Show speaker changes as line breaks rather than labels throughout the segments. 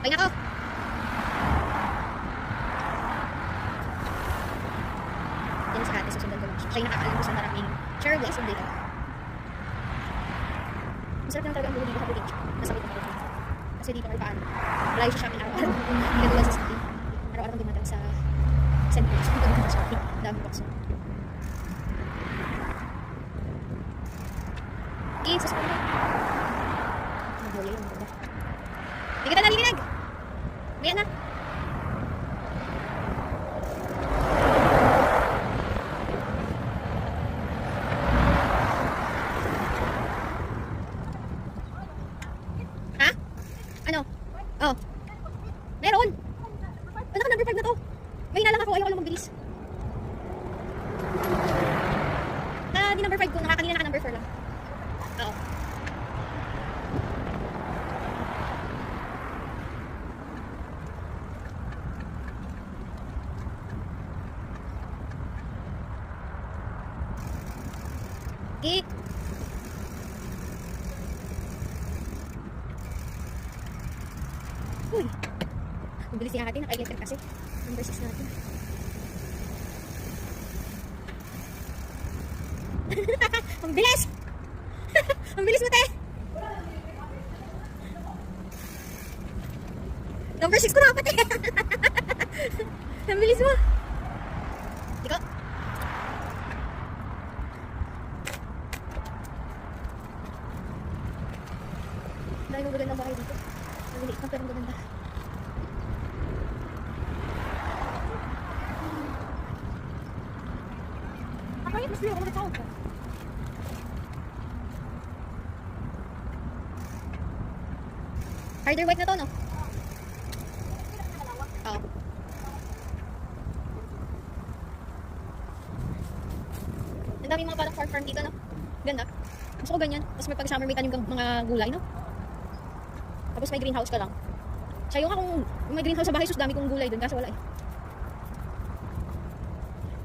Pahinga ko. Yan si ate, susundan ko lang siya. Siya yung nakakaalam ko sa maraming shareable isang data. Masarap lang talaga ang bulo dito sa probinsya. Nasabit ko pa. Kasi dito kahit paano. Malayo siya shopping araw-araw. Hindi katulad sa city. Araw-araw dumadang sa St. Louis. Hindi dumadang sa shopping. Dami bakso. Okay, susunod na. Nahuli yung baba. Hindi ka na nalilinag. Maya na. Ha? Ano? Oh. Meron. Ano ka number 5 na to? May lang ako. Ayaw ko lang magbilis. Di number 5 ko. Kanina naka number 4 lang. Oo. Kick. Uy. Ang bilis niya natin. Naka-electric kasi. Number 6 natin. Ang bilis! Ang bilis mo, te! Number 6 ko na kapatid! Ang bilis mo! Ikaw? Dahil mo magandang bahay dito. Ang liit lang pero ang maganda. Ako yung mas liyo ako magkakawag ka. Harder white na to, no? Oo. Ang daming mga parang farm dito, no? Ganda. Gusto ko ganyan. Tapos may pag-summer may tanim kang mga gulay, no? Tapos may greenhouse ka lang. Siya yung akong may greenhouse sa bahay, sus dami kong gulay dun. Kaso wala eh.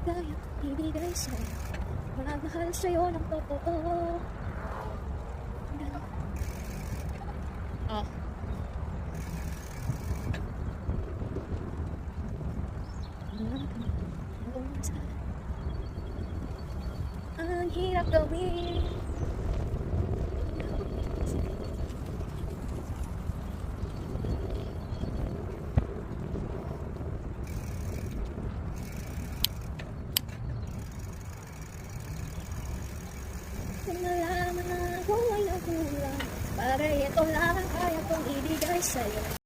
Kaya ibigay sa'yo. Mahal sa'yo ng totoo. Oh. Ang hirap gawin. Kung nalaman na ako ay nakulang, bagay ito lang kaya kong ibigay sa'yo.